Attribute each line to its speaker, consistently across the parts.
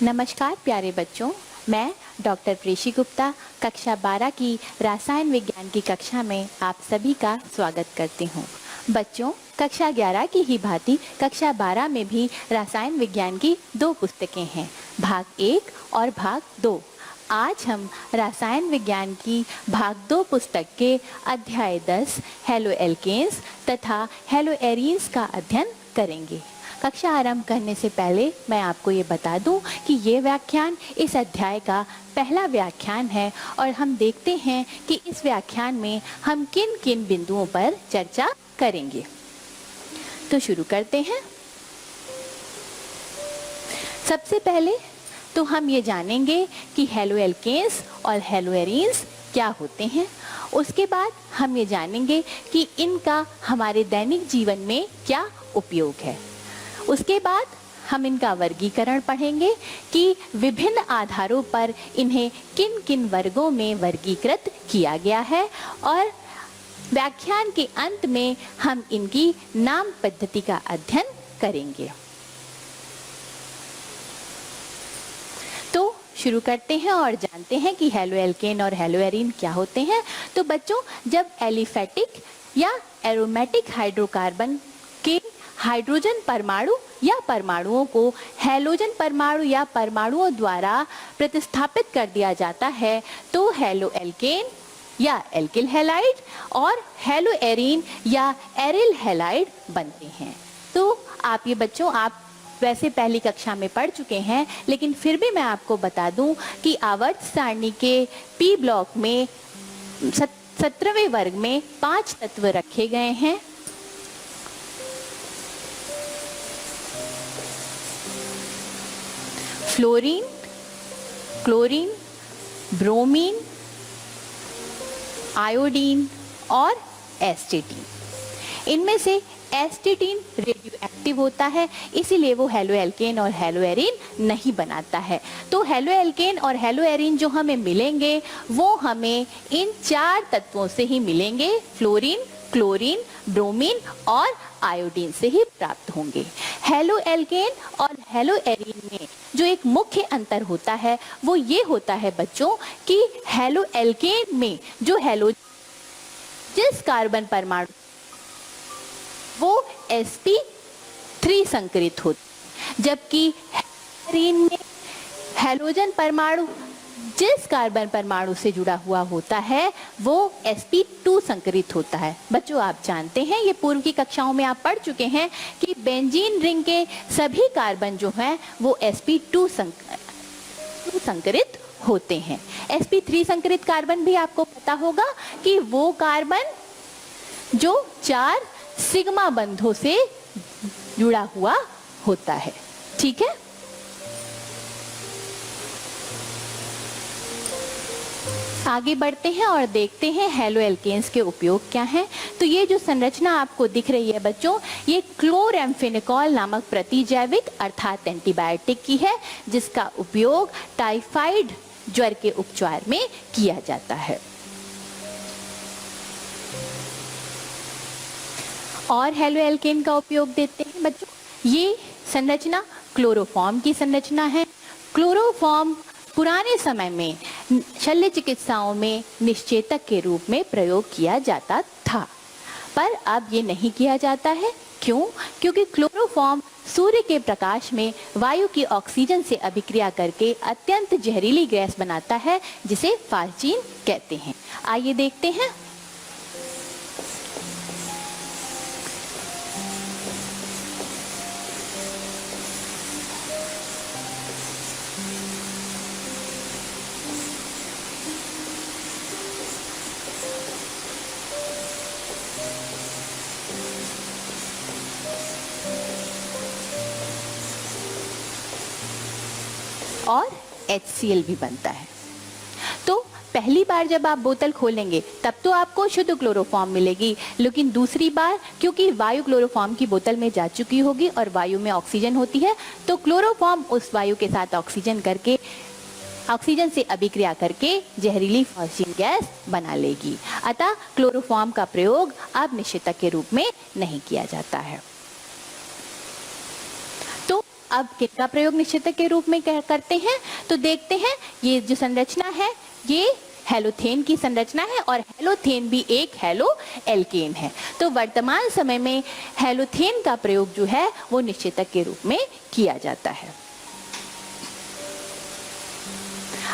Speaker 1: नमस्कार प्यारे बच्चों, मैं डॉक्टर प्रेशी गुप्ता कक्षा 12 की रसायन विज्ञान की कक्षा में आप सभी का स्वागत करती हूँ। बच्चों, कक्षा 11 की ही भांति कक्षा 12 में भी रसायन विज्ञान की दो पुस्तकें हैं, भाग 1 और भाग 2। आज हम रसायन विज्ञान की भाग 2 पुस्तक के अध्याय 10 हेलो एल्केन्स तथा हेलो एरीन्स का अध्ययन करेंगे। कक्षा आरंभ करने से पहले मैं आपको ये बता दूं कि ये व्याख्यान इस अध्याय का पहला व्याख्यान है और हम देखते हैं कि इस व्याख्यान में हम किन किन बिंदुओं पर चर्चा करेंगे। तो शुरू करते हैं। सबसे पहले तो हम ये जानेंगे कि हेलो एल्केन्स और हेलो एरीन्स क्या होते हैं। उसके बाद हम ये जानेंगे कि इनका हमारे दैनिक जीवन में क्या उपयोग है। उसके बाद हम इनका वर्गीकरण पढ़ेंगे कि विभिन्न आधारों पर इन्हें किन किन वर्गों में वर्गीकृत किया गया है और व्याख्यान के अंत में हम इनकी नाम पद्धति का अध्ययन करेंगे। तो शुरू करते हैं और जानते हैं कि हेलो एल्केन और हेलो एरीन क्या होते हैं। तो बच्चों, जब एलिफेटिक या एरोमेटिक हाइड्रोकार्बन के हाइड्रोजन परमाणु या परमाणुओं को हैलोजन परमाणु या परमाणुओं द्वारा प्रतिस्थापित कर दिया जाता है तो हेलो एल्केन या एल्किल हैलाइड और हेलो एरीन या एरिल हैलाइड बनते हैं। तो आप ये बच्चों, आप वैसे पहली कक्षा में पढ़ चुके हैं, लेकिन फिर भी मैं आपको बता दूं कि आवर्त सारणी के पी ब्लॉक में 17वें वर्ग में 5 तत्व रखे गए हैं। फ्लोरीन, क्लोरीन, ब्रोमीन, आयोडीन और एस्टेटीन। इनमें से एस्टेटीन रेडियो एक्टिव होता है, इसीलिए वो हेलो एल्केन और हेलो एरीन नहीं बनाता है। तो हेलो एल्केन और हेलो एरीन जो हमें मिलेंगे वो हमें इन 4 तत्वों से ही मिलेंगे, फ्लोरीन, क्लोरीन, ब्रोमीन और आयोडीन से ही प्राप्त होंगे। हेलो एल्केन और हेलो एरीन में जो एक मुख्य अंतर होता है वो ये होता है बच्चों कि हेलो एल्केन में जो जिस कार्बन परमाणु वो sp3 संकरित होता, जबकि एरीन में हैलोजन परमाणु जिस कार्बन परमाणु से जुड़ा हुआ होता है वो sp2 संकरित होता है। बच्चों, आप जानते हैं, ये पूर्व की कक्षाओं में आप पढ़ चुके हैं कि बेंजीन रिंग के सभी कार्बन जो हैं वो sp2 संकरित होते हैं। sp3 संकरित कार्बन भी आपको पता होगा कि वो कार्बन जो 4 सिग्मा बंधों से जुड़ा हुआ होता है। ठीक है। आगे बढ़ते हैं और देखते हैं हेलो एल्केन्स के उपयोग क्या हैं। तो ये जो संरचना आपको दिख रही है बच्चों, ये क्लोरएम्फेनिकॉल नामक प्रतिजैविक अर्थात एंटीबायोटिक की है, जिसका उपयोग टाइफाइड ज्वर के उपचार में किया जाता है। और हेलो एल्केन का उपयोग देते हैं बच्चों। ये संरचना क्लोरोफॉर्म की संरचना है। क्लोरोफॉर्म पुराने समय में शल्य चिकित्साओं में निश्चेतक के रूप में प्रयोग किया जाता था, पर अब ये नहीं किया जाता है। क्यों? क्योंकि क्लोरोफॉर्म सूर्य के प्रकाश में वायु की ऑक्सीजन से अभिक्रिया करके अत्यंत जहरीली गैस बनाता है, जिसे फार्चीन कहते हैं। आइए देखते हैं। और HCl भी बनता है। तो पहली बार जब आप बोतल खोलेंगे तब तो आपको शुद्ध क्लोरोफॉर्म मिलेगी, लेकिन दूसरी बार क्योंकि वायु क्लोरोफॉर्म की बोतल में जा चुकी होगी और वायु में ऑक्सीजन होती है, तो क्लोरोफॉर्म उस वायु के साथ ऑक्सीजन से अभिक्रिया करके जहरीली फार्चीन गैस बना लेगी। अतः क्लोरोफॉर्म का प्रयोग अब निषेधक के रूप में नहीं किया जाता है। तो अब किसका प्रयोग निश्चितक के रूप में करते हैं? तो देखते हैं, ये जो संरचना है ये हेलोथेन की संरचना है और हेलोथेन भी एक हेलो एल्केन है। तो वर्तमान समय में हेलोथेन का प्रयोग जो है वो निश्चितक के रूप में किया जाता है।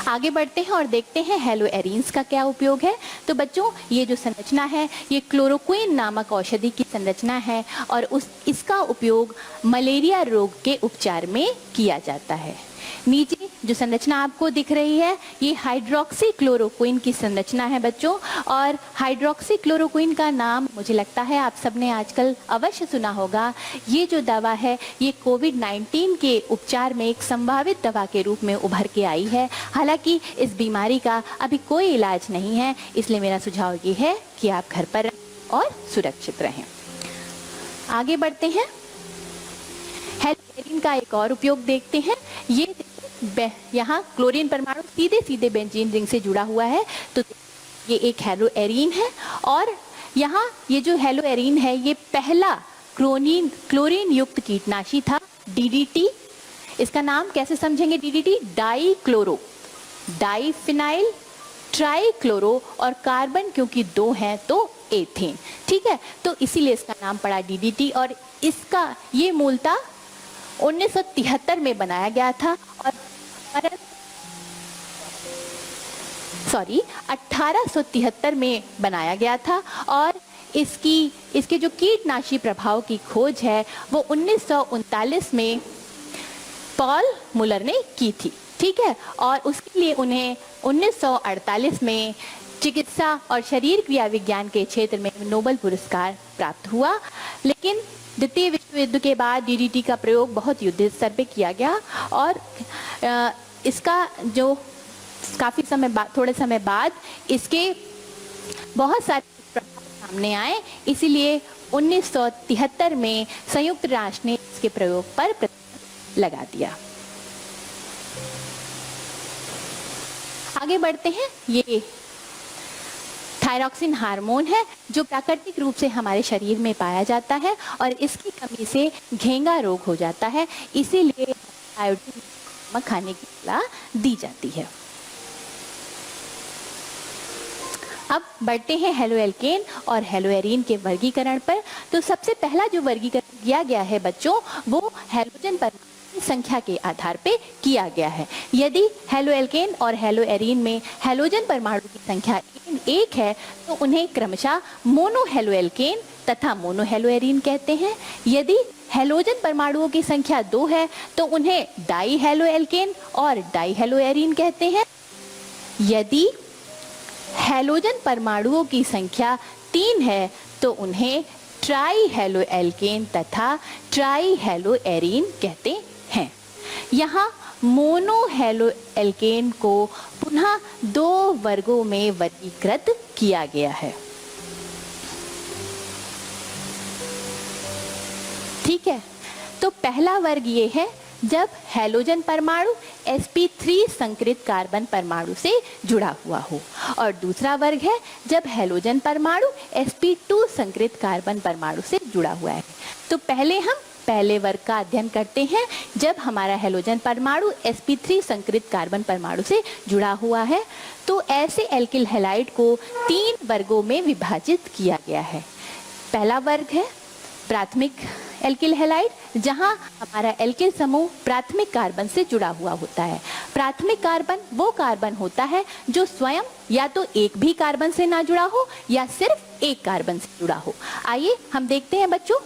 Speaker 1: आगे बढ़ते हैं और देखते हैं हेलोएरीन्स का क्या उपयोग है। तो बच्चों, ये जो संरचना है ये क्लोरोक्विन नामक औषधि की संरचना है और इसका उपयोग मलेरिया रोग के उपचार में किया जाता है। नीचे जो संरचना आपको दिख रही है ये हाइड्रोक्सी क्लोरोक्विन की संरचना है बच्चों, और हाइड्रोक्सी क्लोरोक्विन का नाम मुझे लगता है आप सबने आजकल अवश्य सुना होगा। ये जो दवा है ये कोविड-19 के उपचार में एक संभावित दवा के रूप में उभर के आई है। हालांकि इस बीमारी का अभी कोई इलाज नहीं है, इसलिए मेरा सुझाव ये है कि आप घर पर और सुरक्षित रहें। आगे बढ़ते हैं, हेलोएरीन का एक और उपयोग देखते हैं। ये यहाँ क्लोरीन परमाणु सीधे सीधे बेंजीन रिंग से जुड़ा हुआ है, तो ये एक हेलोएरीन है। और यहाँ ये जो हेलोएरीन है ये पहला क्लोरीन युक्त कीटनाशी था, डीडीटी। इसका नाम कैसे समझेंगे? डीडीटी डाइफिनाइल ट्राइक्लोरो और कार्बन क्योंकि दो हैं तो एथेन, ठीक है, तो इसीलिए इसका नाम पड़ा डीडीटी। और इसका ये मूलतः 1973 में बनाया गया था और 1873 में बनाया गया था और इसके जो कीटनाशी प्रभाव की खोज है वो 1939 में पॉल मुलर ने की थी, ठीक है, और उसके लिए उन्हें 1948 में चिकित्सा और शरीर क्रिया विज्ञान के क्षेत्र में नोबेल पुरस्कार प्राप्त हुआ। लेकिन द्वितीय विश्व युद्ध के बाद डीडीटी का प्रयोग बहुत युद्ध स्तर पे किया गया और इसका जो काफ़ी समय बाद, थोड़े समय बाद इसके बहुत सारे प्रभाव सामने आए, इसीलिए 1973 में संयुक्त राष्ट्र ने इसके प्रयोग पर प्रतिबंध लगा दिया। आगे बढ़ते हैं, ये थायरॉक्सिन हार्मोन है जो प्राकृतिक रूप से हमारे शरीर में पाया जाता है और इसकी कमी से घेंगा रोग हो जाता है, इसीलिए आयोडीन नमक खाने की सलाह दी जाती है। अब बढ़ते हैं हेलोएल्केन और हेलोएरीन के वर्गीकरण पर। तो सबसे पहला जो वर्गीकरण किया गया है बच्चों वो हैलोजन परमाणु की संख्या के आधार पे किया गया है। यदि हेलोएल्केन और हेलोएरीन में हैलोजन परमाणु की संख्या 1 है तो उन्हें क्रमशः मोनोहेलोएल्केन तथा मोनोहेलोएरीन कहते हैं। यदि हैलोजन परमाणुओं की संख्या 2 है तो उन्हें डाइहेलोएल्केन और डाइहेलोएरीन कहते हैं। यदि हैलोजन परमाणुओं की संख्या 3 है तो उन्हें ट्राइहेलोएल्केन तथा ट्राइहेलोएरीन कहते हैं। यहाँ मोनोहेलोएल्केन को पुनः 2 वर्गों में वर्गीकृत किया गया है, ठीक है। तो पहला वर्ग ये है जब हैलोजन परमाणु sp3 संकृत कार्बन परमाणु से जुड़ा हुआ हो, और दूसरा वर्ग है जब हैलोजन परमाणु sp2 संकृत कार्बन परमाणु से जुड़ा हुआ है। तो पहले हम पहले वर्ग का अध्ययन करते हैं जब हमारा हैलोजन परमाणु sp3 संकृत कार्बन परमाणु से जुड़ा हुआ है। तो ऐसे एल्किल हैलाइड को 3 वर्गों में विभाजित किया गया है। पहला वर्ग है प्राथमिक एल्किल हैलाइड, जहां हमारा एल्किल समूह प्राथमिक कार्बन से जुड़ा हुआ होता है। प्राथमिक कार्बन वो कार्बन होता है जो स्वयं या तो एक भी कार्बन से ना जुड़ा हो या सिर्फ एक कार्बन से जुड़ा हो। आइए हम देखते हैं बच्चों,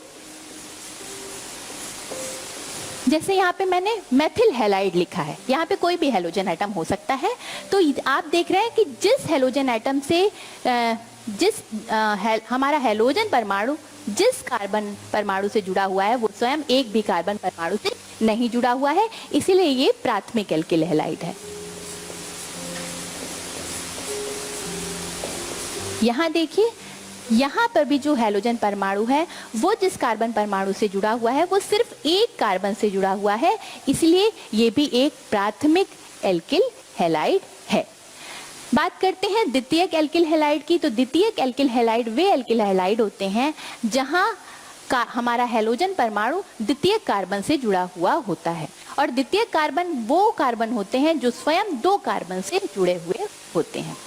Speaker 1: जैसे यहाँ पे मैंने मेथिल हैलाइड लिखा है, यहाँ पे कोई भी हैलोजन एटम हो सकता है। तो आप देख रहे हैं कि जिस हैलोजन एटम से हमारा हैलोजन परमाणु जिस कार्बन परमाणु से जुड़ा हुआ है वो स्वयं एक भी कार्बन परमाणु से नहीं जुड़ा हुआ है, इसीलिए ये प्राथमिक एल्किल हैलाइड है। यहाँ देखिए, यहाँ पर भी जो हैलोजन परमाणु है वो जिस कार्बन परमाणु से जुड़ा हुआ है वो सिर्फ एक कार्बन से जुड़ा हुआ है, इसलिए ये भी एक प्राथमिक एल्किल हैलाइड है। बात करते हैं द्वितीयक एल्किल हैलाइड की। तो द्वितीयक एल्किल हैलाइड वे एल्किल हैलाइड होते हैं जहां हमारा हैलोजन परमाणु द्वितीयक कार्बन से जुड़ा हुआ होता है, और द्वितीयक कार्बन वो कार्बन होते हैं जो स्वयं दो कार्बन से जुड़े हुए होते हैं।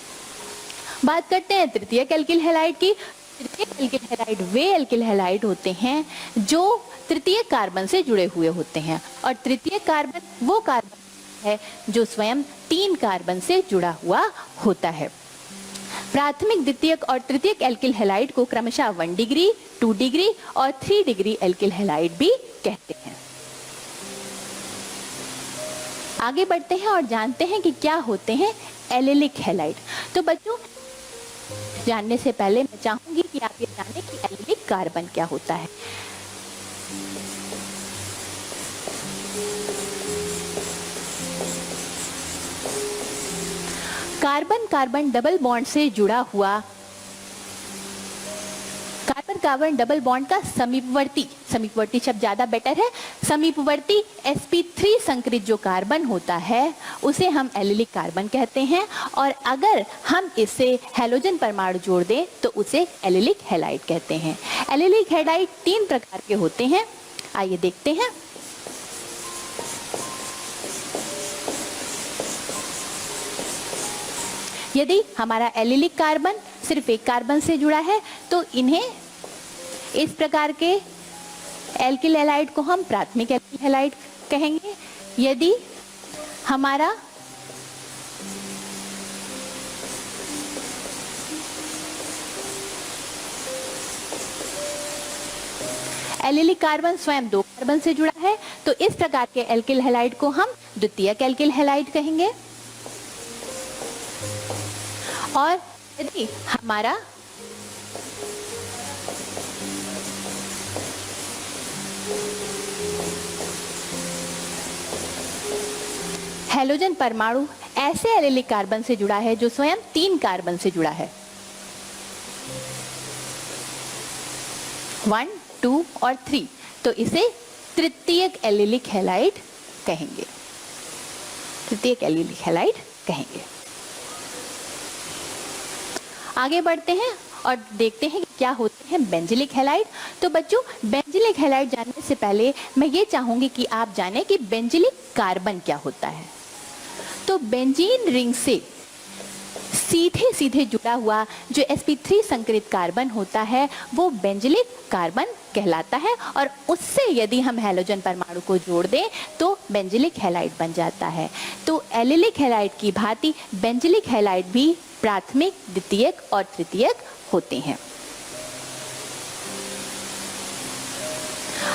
Speaker 1: बात करते हैं तृतीयक एल्किल हैलाइड की। तृतीयक एल्किल हैलाइड वे एल्किल हैलाइड होते हैं जो तृतीयक कार्बन से जुड़े हुए होते हैं, और तृतीयक कार्बन वो कार्बन है जो स्वयं तीन कार्बन से जुड़ा हुआ होता है। प्राथमिक, द्वितीयक और तृतीयक एल्किल हैलाइड को क्रमशः 1 डिग्री, 2 डिग्री और 3 डिग्री एल्किल हैलाइड भी कहते हैं। आगे बढ़ते हैं और जानते हैं कि क्या होते हैं एलिलिक हैलाइड। तो बच्चों, जानने से पहले मैं चाहूंगी कि आप ये जानें कि एलिलिक कार्बन क्या होता है। कार्बन कार्बन डबल बॉन्ड से जुड़ा हुआ, कार्बन कार्बन डबल बॉन्ड का समीपवर्ती, समीपवर्ती शब्द ज्यादा बेटर है, समीपवर्ती sp3 संकरित जो कार्बन होता है उसे हम एलिलिक कार्बन कहते हैं, और अगर हम इससे हैलोजन परमाणु जोड़ दें तो उसे एलिलिक हैलाइड कहते हैं। एलिलिक हैलाइड 3 प्रकार के होते हैं, आइए देखते हैं। यदि हमारा एलिलिक कार्बन सिर्फ एक कार्बन से जुड़ा है तो इन्हें, इस प्रकार के एल्किल हैलाइड को हम प्राथमिक एल्किल हैलाइड कहेंगे। यदि हमारा एलिलिक कार्बन स्वयं दो कार्बन से जुड़ा है तो इस प्रकार के एल्किल हैलाइड को हम द्वितीयक एल्किल हैलाइड कहेंगे। और यदि हमारा हैलोजन परमाणु ऐसे एलिलिक कार्बन से जुड़ा है जो स्वयं 3 कार्बन से जुड़ा है, 1, 2 और 3, तो इसे तृतीयक एलिलिक हैलाइड कहेंगे, तृतीयक एलिलिक हैलाइड कहेंगे। आगे बढ़ते हैं और देखते हैं कि क्या होते हैं बेंजिलिक हैलाइड। तो बच्चों, बेंजिलिक हैलाइड जानने से पहले मैं ये चाहूंगी कि आप जानें कि बेंजिलिक कार्बन क्या होता है। तो बेंजीन रिंग से सीधे सीधे जुड़ा हुआ जो sp3 संकरित कार्बन होता है वो बेंजिलिक कार्बन कहलाता है, और उससे यदि हम हैलोजन परमाणु को जोड़ दें तो बेंजिलिक हैलाइड बन जाता है। तो एलिलिक हैलाइड की भांति बेंजिलिक हैलाइड भी प्राथमिक, द्वितीयक और तृतीयक होते हैं।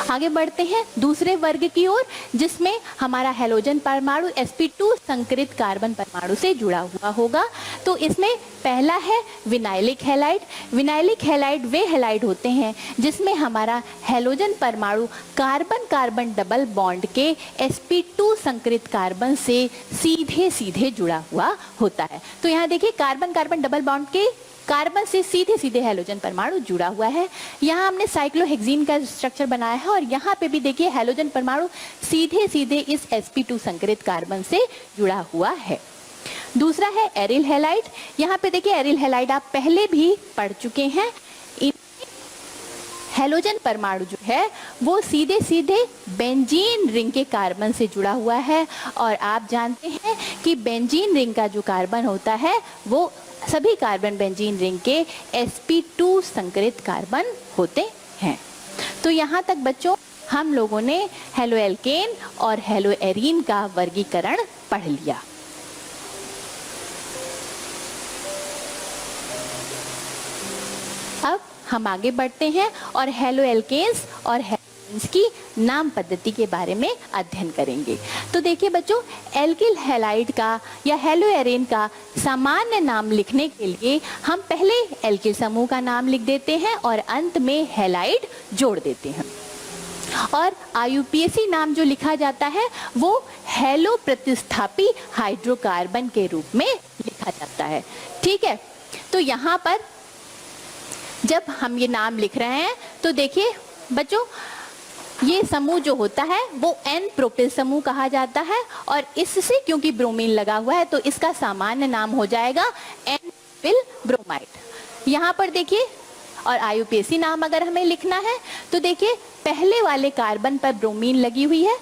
Speaker 1: आगे बढ़ते हैं दूसरे वर्ग की ओर, जिसमें हमारा हैलोजन परमाणु sp2 संकरित कार्बन परमाणु से जुड़ा हुआ होगा। तो इसमें पहला है विनाइलिक हैलाइड। विनाइलिक हैलाइड वे हैलाइड होते हैं जिसमें हमारा हैलोजन परमाणु कार्बन कार्बन डबल बॉन्ड के sp2 संकरित कार्बन से सीधे सीधे जुड़ा हुआ होता है। तो यहाँ देखिए, कार्बन कार्बन डबल बॉन्ड के कार्बन से सीधे सीधे हैलोजन परमाणु जुड़ा हुआ है। यहाँ हमने साइक्लोहेक्सीन का स्ट्रक्चर बनाया है, और यहाँ पे भी देखिए हैलोजन परमाणु सीधे सीधे इस sp2 संकरित कार्बन से जुड़ा हुआ है। दूसरा है एरिल हैलाइड। यहाँ पे देखिए एरिल हैलाइड आप पहले भी पढ़ चुके हैं। हैलोजन परमाणु जो है वो सीधे सीधे बेंजीन रिंग के कार्बन से जुड़ा हुआ है, और आप जानते हैं कि बेंजीन रिंग का जो कार्बन होता है वो सभी कार्बन बेंजीन रिंग के sp2 संकरित कार्बन होते हैं। तो यहाँ तक बच्चों हम लोगों ने हैलोएल्केन और हैलोएरीन का वर्गीकरण पढ़ लिया। अब हम आगे बढ़ते हैं और हैलोएल्केन्स और हैलोएरीन्स की नाम पद्धति के बारे में अध्ययन करेंगे। तो देखिए बच्चों, एल्किल हैलाइड का या हैलोएरीन का सामान्य नाम लिखने के लिए हम पहले एल्किल समूह का नाम लिख देते हैं और अंत में हैलाइड जोड़ देते हैं, और IUPAC नाम जो लिखा जाता है वो हैलो प्रतिस्थापी हाइड्रोकार्बन के रूप में लिखा जाता है। ठीक है, तो यहाँ पर जब हम ये नाम लिख रहे हैं तो देखिए बच्चों, ये समूह जो होता है वो N प्रोपिल समूह कहा जाता है, और इससे क्योंकि ब्रोमीन लगा हुआ है तो इसका सामान्य नाम हो जाएगा N प्रोपिल ब्रोमाइड। यहाँ पर देखिए और IUPAC नाम अगर हमें लिखना है तो देखिए पहले वाले कार्बन पर ब्रोमीन लगी हुई है,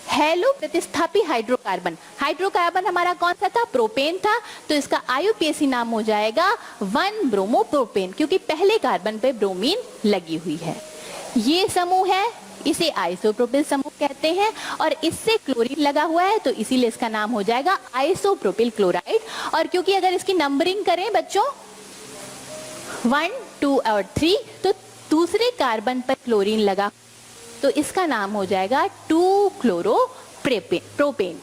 Speaker 1: हेलो प्रतिस्थापी हाइड्रोकार्बन, हाइड्रोकार्बन हमारा कौन सा था, प्रोपेन था, तो इसका IUPAC नाम हो जाएगा 1 ब्रोमोप्रोपेन, क्योंकि पहले कार्बन पे ब्रोमीन लगी हुई है। ये समूह है, इसे आइसोप्रोपिल समूह कहते हैं, और इससे क्लोरीन लगा हुआ है तो इसीलिए इसका नाम हो जाएगा आइसोप्रोपिल क्लोराइड। और क्योंकि अगर इसकी नंबरिंग करें बच्चों 1, 2 और 3, तो दूसरे कार्बन पर क्लोरीन लगा तो इसका नाम हो जाएगा 2 क्लोरोप्रोपेन।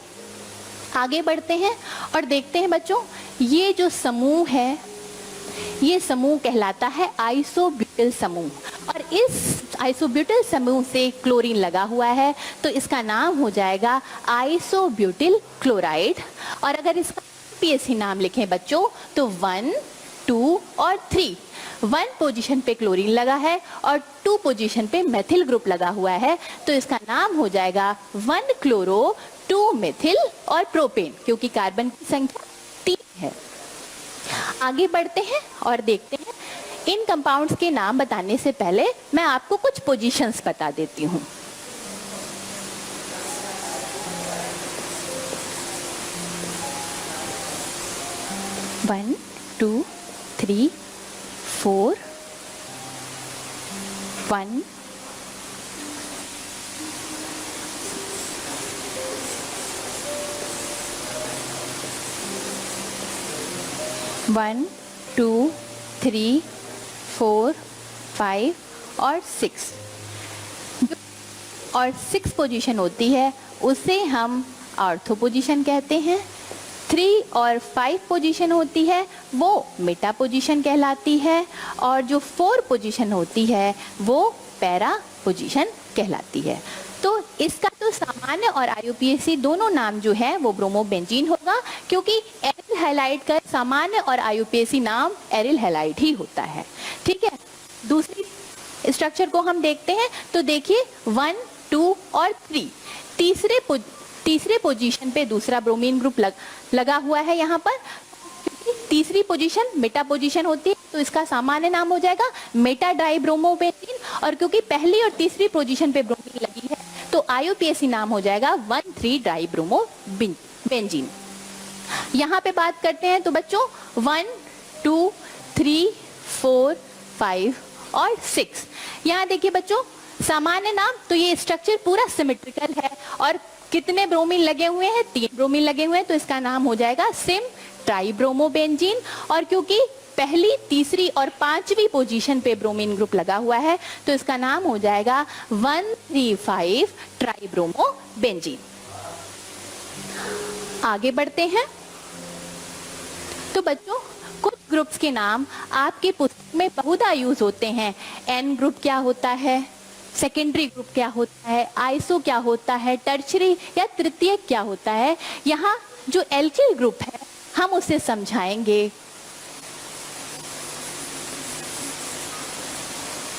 Speaker 1: आगे बढ़ते हैं और देखते हैं बच्चों, ये जो समूह है ये समूह कहलाता है आइसोब्यूटिल समूह, और इस आइसोब्यूटिल समूह से क्लोरीन लगा हुआ है तो इसका नाम हो जाएगा आइसोब्यूटिल क्लोराइड। और अगर इसका IUPAC नाम लिखें बच्चों तो 1, 2 और 3, 1 पोजीशन पे क्लोरीन लगा है और 2 पोजीशन पे मेथिल ग्रुप लगा हुआ है तो इसका नाम हो जाएगा 1 क्लोरो 2 मेथिल और प्रोपेन, क्योंकि कार्बन की संख्या 3 है। आगे बढ़ते हैं और देखते हैं, इन कंपाउंड्स के नाम बताने से पहले मैं आपको कुछ पोजीशंस बता देती हूँ। वन, 2, 3, 4, 1, 1, 2, 3, 4, 5 और 6, और 6 पोजीशन होती है उसे हम ऑर्थो पोजीशन कहते हैं। 3 और 5 पोजीशन होती है वो मेटा पोजीशन कहलाती है, और जो 4 पोजीशन होती है वो पैरा पोजीशन कहलाती है। तो इसका तो सामान्य और IUPAC दोनों नाम जो है वो ब्रोमोबेंजीन होगा, क्योंकि एरिल हैलाइड का सामान्य और IUPAC नाम एरिल हैलाइड ही होता है। ठीक है, दूसरी स्ट्रक्चर को हम देखते हैं तो देखिए 1, 2 और 3, तीसरे पोजीशन पे दूसरा ब्रोमीन ग्रुप लगा हुआ है यहाँ पर, क्योंकि तीसरी पोजीशन मेटा पोजीशन होती है तो इसका सामान्य नाम हो जाएगा मेटा डाई ब्रोमोबेंजीन, और क्योंकि पहली और तीसरी पोजीशन पे ब्रोमीन लगी है तो IUPAC नाम हो जाएगा 1,3 डाई ब्रोमोबेंजीन। यहाँ पे बात करते हैं तो बच्चों 1, 2, 3, 4, 5 और 6, यहाँ देखिए बच्चों सामान्य नाम, तो ये स्ट्रक्चर पूरा सिमेट्रिकल है और कितने ब्रोमीन लगे हुए हैं, 3 ब्रोमीन लगे हुए हैं तो इसका नाम हो जाएगा सिम ट्राइब्रोमोबेंजीन। और क्योंकि पहली, तीसरी और 5वीं पोजीशन पे ब्रोमीन ग्रुप लगा हुआ है तो इसका नाम हो जाएगा 1,3,5 ट्राइब्रोमोबेंजीन। आगे बढ़ते हैं तो बच्चों कुछ ग्रुप्स के नाम आपके पुस्तक में बहुधा यूज होते हैं। एन ग्रुप क्या होता है, सेकेंडरी ग्रुप क्या होता है, आइसो क्या होता है, टर्शरी या तृतीयक क्या होता है। यहाँ जो एल्किल ग्रुप है हम उसे समझाएंगे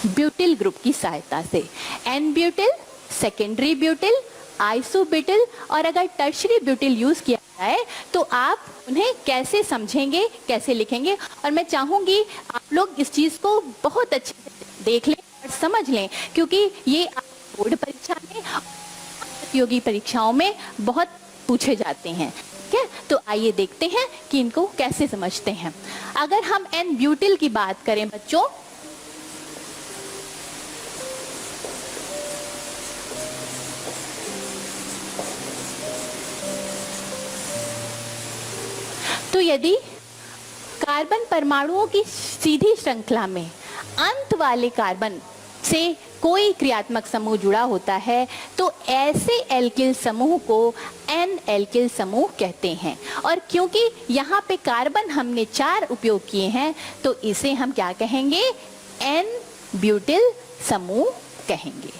Speaker 1: ब्यूटिल ग्रुप की सहायता से। N butyl, secondary butyl, isobutyl और अगर टर्शरी ब्यूटिल यूज किया जाए तो आप उन्हें कैसे समझेंगे, कैसे लिखेंगे। और मैं चाहूंगी आप लोग इस चीज को बहुत अच्छे से देख लें और समझ लें, क्योंकि ये बोर्ड परीक्षा में, प्रतियोगी परीक्षाओं में बहुत पूछे जाते हैं। ठीक है, तो आइए देखते हैं कि इनको कैसे समझते हैं। अगर हम एन ब्यूटिल की बात करें बच्चों, तो यदि कार्बन परमाणुओं की सीधी श्रृंखला में अंत वाले कार्बन से कोई क्रियात्मक समूह जुड़ा होता है तो ऐसे एल्किल समूह को एन एल्किल समूह कहते हैं। और क्योंकि यहाँ पे कार्बन हमने 4 उपयोग किए हैं तो इसे हम क्या कहेंगे, एन ब्यूटिल समूह कहेंगे।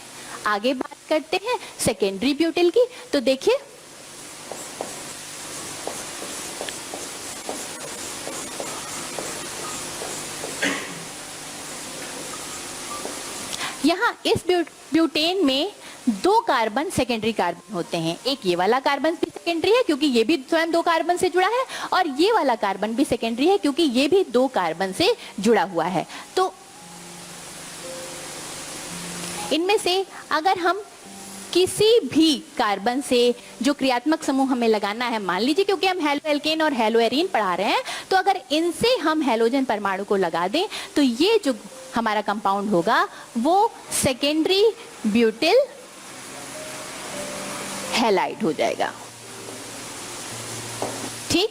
Speaker 1: आगे बात करते हैं सेकेंडरी ब्यूटिल की, तो देखिए यहाँ इस ब्यूटेन में 2 कार्बन सेकेंडरी कार्बन होते हैं। एक ये वाला कार्बन भी सेकेंडरी है क्योंकि ये भी स्वयं 2 कार्बन से जुड़ा है, और ये वाला कार्बन भी सेकेंडरी है क्योंकि ये भी 2 कार्बन से जुड़ा हुआ है। तो इनमें से अगर हम किसी भी कार्बन से जो क्रियात्मक समूह हमें लगाना है, मान लीजिए क्योंकि हम हेलो एल्केन और हेलो एरीन पढ़ा रहे हैं, तो अगर इनसे हम हेलोजन परमाणु को लगा दें तो ये जो हमारा कंपाउंड होगा वो सेकेंडरी ब्यूटिल हैलाइड हो जाएगा। ठीक,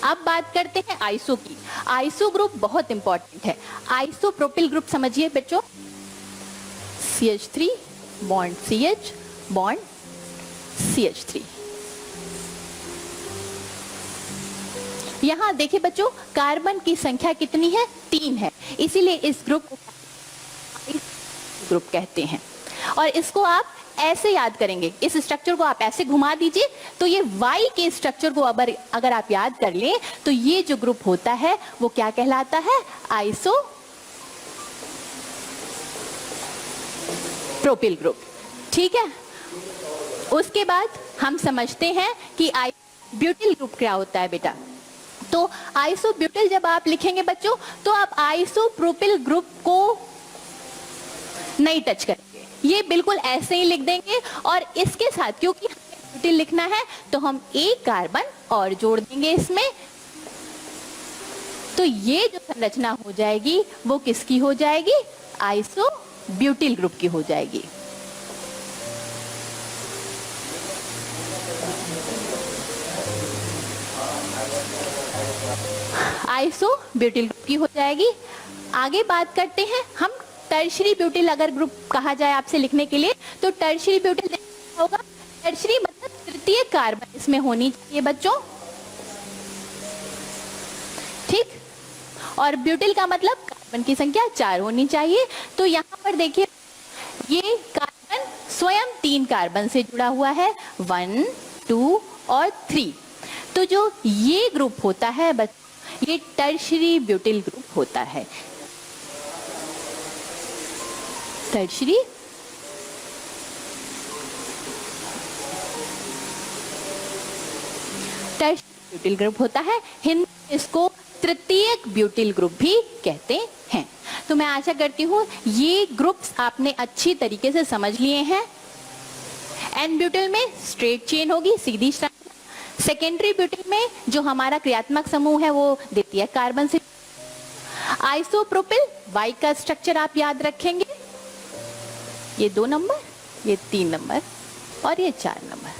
Speaker 1: अब बात करते हैं आइसो की। आइसो ग्रुप बहुत इंपॉर्टेंट है। आइसोप्रोपिल ग्रुप समझिए बच्चों, CH3 bond CH bond CH3। यहां देखिए बच्चों, कार्बन की संख्या कितनी है? 3 है, इसीलिए इस ग्रुप को ग्रुप कहते हैं। और इसको आप ऐसे याद करेंगे, इस स्ट्रक्चर को आप ऐसे घुमा दीजिए तो ये Y के स्ट्रक्चर को अगर आप याद कर लें तो ये जो ग्रुप होता है वो क्या कहलाता है? Isopropyl group. ठीक है, उसके बाद हम समझते हैं कि ब्यूटिल ग्रुप क्या होता है बेटा। तो आइसोब्यूटिल जब आप लिखेंगे बच्चों तो आप आइसोप्रोपिल ग्रुप को नहीं टच करेंगे, ये बिल्कुल ऐसे ही लिख देंगे। और इसके साथ क्योंकि हमें ब्यूटिल लिखना है तो हम एक कार्बन और जोड़ देंगे इसमें, तो ये जो संरचना हो जाएगी वो किसकी हो जाएगी? आइसोब्यूटिल ग्रुप की हो जाएगी। आइसोब्यूटिल ग्रुप की हो जाएगी। आगे बात करते हैं हम टर्शरी ब्यूटिल, अगर ग्रुप कहा जाए आपसे लिखने के लिए तो टर्शरी ब्यूटिल होगा। टर्शरी मतलब तृतीय कार्बन इसमें होनी चाहिए बच्चों। ठीक, और ब्यूटिल का मतलब कार्बन की संख्या 4 होनी चाहिए। तो यहाँ पर देखिए ये कार्बन स्वयं 3 कार्बन से जुड़ा हुआ है, 1, 2 और 3। तो जो ये ग्रुप होता है बच्चों ये टर्शरी ब्यूटिल ग्रुप होता है। टर्शरी ब्यूटिल ग्रुप होता है। हिंदी में इसको तृतीयक ब्यूटिल ग्रुप भी कहते हैं। तो मैं आशा करती हूँ ये ग्रुप्स आपने अच्छी तरीके से समझ लिए हैं। एन ब्यूटिल में स्ट्रेट चेन होगी, सीधी श्रृंखला। सेकेंडरी ब्यूटिल में जो हमारा क्रियात्मक समूह है वो द्वितीयक कार्बन से। आइसोप्रोपिल Y का स्ट्रक्चर आप याद रखेंगे, ये 2 नंबर, ये 3 नंबर और ये 4 नंबर।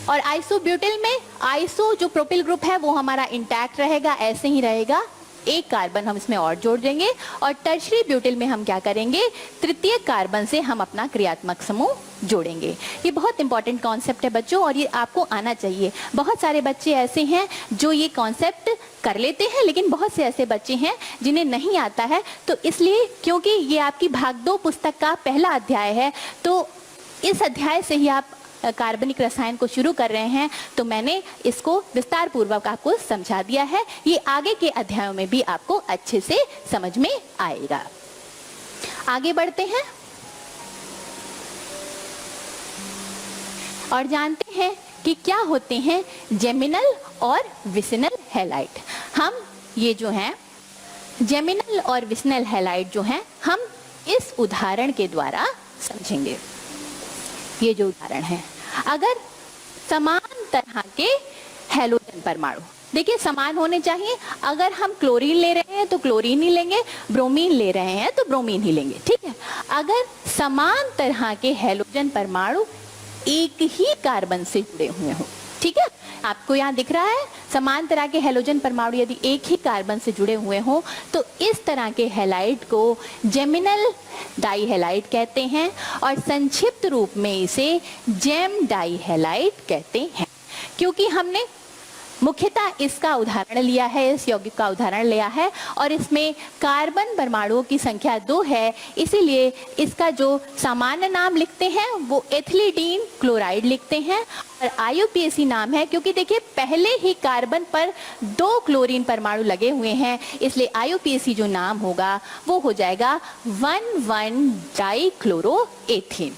Speaker 1: और आइसोब्यूटिल में आइसो जो प्रोपिल ग्रुप है वो हमारा इंटैक्ट रहेगा, ऐसे ही रहेगा, एक कार्बन हम इसमें और जोड़ देंगे। और टर्शरी ब्यूटिल में हम क्या करेंगे? तृतीय कार्बन से हम अपना क्रियात्मक समूह जोड़ेंगे। ये बहुत इंपॉर्टेंट कॉन्सेप्ट है बच्चों और ये आपको आना चाहिए। बहुत सारे बच्चे ऐसे हैं जो ये कॉन्सेप्ट कर लेते हैं, लेकिन बहुत से ऐसे बच्चे हैं जिन्हें नहीं आता है। तो इसलिए क्योंकि ये आपकी भाग 2 पुस्तक का पहला अध्याय है, तो इस अध्याय से ही आप कार्बनिक रसायन को शुरू कर रहे हैं, तो मैंने इसको विस्तार पूर्वक आपको समझा दिया है। ये आगे के अध्यायों में भी आपको अच्छे से समझ में आएगा। आगे बढ़ते हैं और जानते हैं कि क्या होते हैं जेमिनल और विसिनल हैलाइड। हम ये जो हैं जेमिनल और विसिनल हैलाइड जो हैं हम इस उदाहरण के द्वारा समझेंगे। ये जो उदाहरण है, अगर समान तरह के हैलोजन परमाणु, देखिए समान होने चाहिए। अगर हम क्लोरीन ले रहे हैं तो क्लोरीन ही लेंगे, ब्रोमीन ले रहे हैं तो ब्रोमीन ही लेंगे। ठीक है, अगर समान तरह के हैलोजन परमाणु एक ही कार्बन से जुड़े हुए हों, ठीक है, आपको यहाँ दिख रहा है समान तरह के हैलोजन परमाणु यदि एक ही कार्बन से जुड़े हुए हों तो इस तरह के हैलाइड को जेमिनल डाई हैलाइड कहते हैं और संक्षिप्त रूप में इसे जेम डाई हैलाइड कहते हैं। क्योंकि हमने मुख्यतः इसका उदाहरण लिया है, इस यौगिक का उदाहरण लिया है और इसमें कार्बन परमाणुओं की संख्या 2 है, इसीलिए इसका जो सामान्य नाम लिखते हैं वो एथिलीडीन क्लोराइड लिखते हैं। और IUPAC नाम है क्योंकि देखिए पहले ही कार्बन पर 2 क्लोरीन परमाणु लगे हुए हैं, इसलिए IUPAC जो नाम होगा वो हो जाएगा 1,1 डाइक्लोरोएथेन।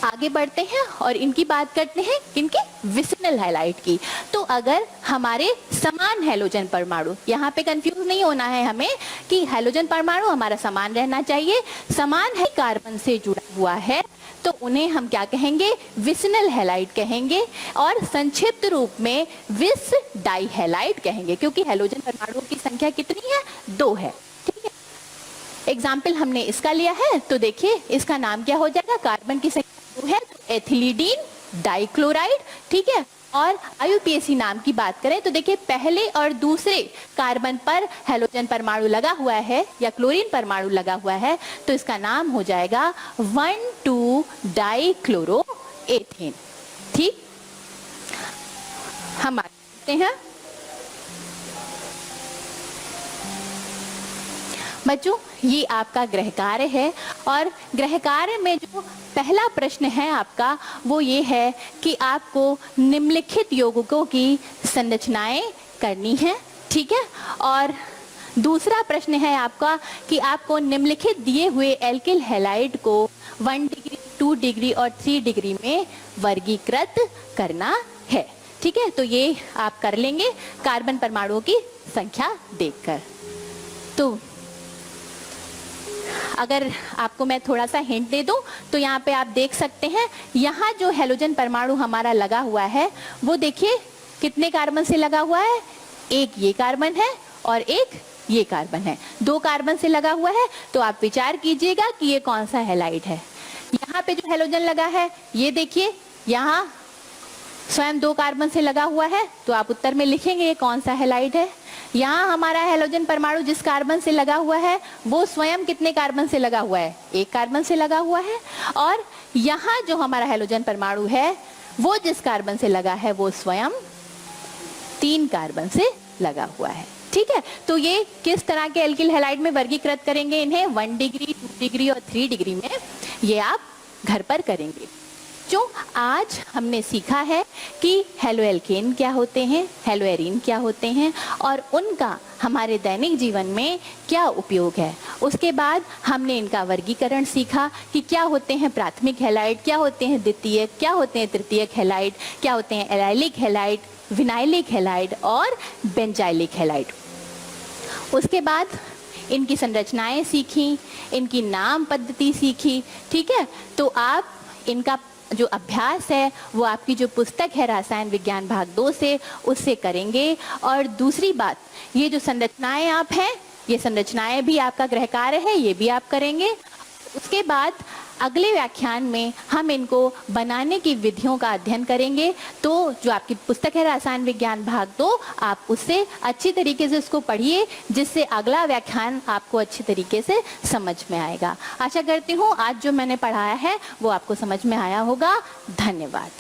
Speaker 1: आगे बढ़ते हैं और इनकी बात करते हैं, इनके विसिनल हैलाइड की। तो अगर हमारे समान हैलोजन परमाणु, यहाँ पे कंफ्यूज नहीं होना है हमें कि हैलोजन परमाणु हमारा समान रहना चाहिए, समान है कार्बन से जुड़ा हुआ है, तो उन्हें हम क्या कहेंगे, विसिनल हैलाइड कहेंगे, और संक्षिप्त रूप में विस डाई हैलाइड कहेंगे, क्योंकि हैलोजन परमाणुओं की संख्या कितनी है, 2 है। ठीक है, एग्जाम्पल हमने इसका लिया है, तो देखिए इसका नाम क्या हो जाएगा, कार्बन की संख्या 2 है तो एथिलीडीन डाइक्लोराइड। ठीक है, और आईयूपीएसी नाम की बात करें तो देखिए पहले और दूसरे कार्बन पर हैलोजन परमाणु लगा हुआ है या क्लोरीन परमाणु लगा हुआ है, तो इसका नाम हो जाएगा 1,2 डाइक्लोरोएथेन। ठीक, हम आगे बढ़ते हैं। बच्चों, ये आपका गृह कार्य है, और गृह कार्य में जो पहला प्रश्न है आपका वो ये है कि आपको निम्नलिखित यौगिकों की संरचनाएं करनी है। ठीक है, और दूसरा प्रश्न है आपका कि आपको निम्नलिखित दिए हुए एल्किल हैलाइड को 1 डिग्री, 2 डिग्री और 3 डिग्री में वर्गीकृत करना है। ठीक है, तो ये आप कर लेंगे कार्बन परमाणुओं की संख्या देखकर। तो अगर आपको मैं थोड़ा सा हिंट दे दूं तो यहाँ पे आप देख सकते हैं, यहाँ जो हैलोजन परमाणु हमारा लगा हुआ है वो देखिए कितने कार्बन से लगा हुआ है, एक ये कार्बन है और एक ये कार्बन है, 2 कार्बन से लगा हुआ है। तो आप विचार कीजिएगा कि ये कौन सा हैलाइड है। यहाँ पे जो हैलोजन लगा है ये देखिए यहाँ स्वयं 2 कार्बन से लगा हुआ है, तो आप उत्तर में लिखेंगे ये कौन सा हैलाइड है। यहाँ हमारा हैलोजन परमाणु जिस कार्बन से लगा हुआ है वो स्वयं कितने कार्बन से लगा हुआ है, 1 कार्बन से लगा हुआ है। और यहाँ जो हमारा हैलोजन परमाणु है वो जिस कार्बन से लगा है वो स्वयं 3 कार्बन से लगा हुआ है। ठीक है, तो ये किस तरह के एल्किल हैलाइड में वर्गीकृत करेंगे इन्हें, 1 डिग्री, 2 डिग्री और 3 डिग्री में, ये आप घर पर करेंगे। जो आज हमने सीखा है कि हैलोएल्केन क्या होते हैं, हैलोएरीन क्या होते हैं और उनका हमारे दैनिक जीवन में क्या उपयोग है। उसके बाद हमने इनका वर्गीकरण सीखा कि क्या होते हैं प्राथमिक हैलाइड, क्या होते हैं द्वितीयक, क्या होते हैं तृतीयक हैलाइड, क्या होते हैं एलाइलिक हैलाइड, विनाइलिक हैलाइड और बेंजाइलिक हैलाइड। उसके बाद इनकी संरचनाएं सीखी, इनकी नाम पद्धति सीखी। ठीक है, तो आप इनका जो अभ्यास है वो आपकी जो पुस्तक है रसायन विज्ञान भाग 2 से उससे करेंगे। और दूसरी बात, ये जो संरचनाएं आप हैं, ये संरचनाएं भी आपका गृह कार्य है, ये भी आप करेंगे। उसके बाद अगले व्याख्यान में हम इनको बनाने की विधियों का अध्ययन करेंगे। तो जो आपकी पुस्तक है रसायन विज्ञान भाग 2, आप उससे अच्छी तरीके से उसको पढ़िए, जिससे अगला व्याख्यान आपको अच्छी तरीके से समझ में आएगा। आशा करती हूँ आज जो मैंने पढ़ाया है वो आपको समझ में आया होगा। धन्यवाद।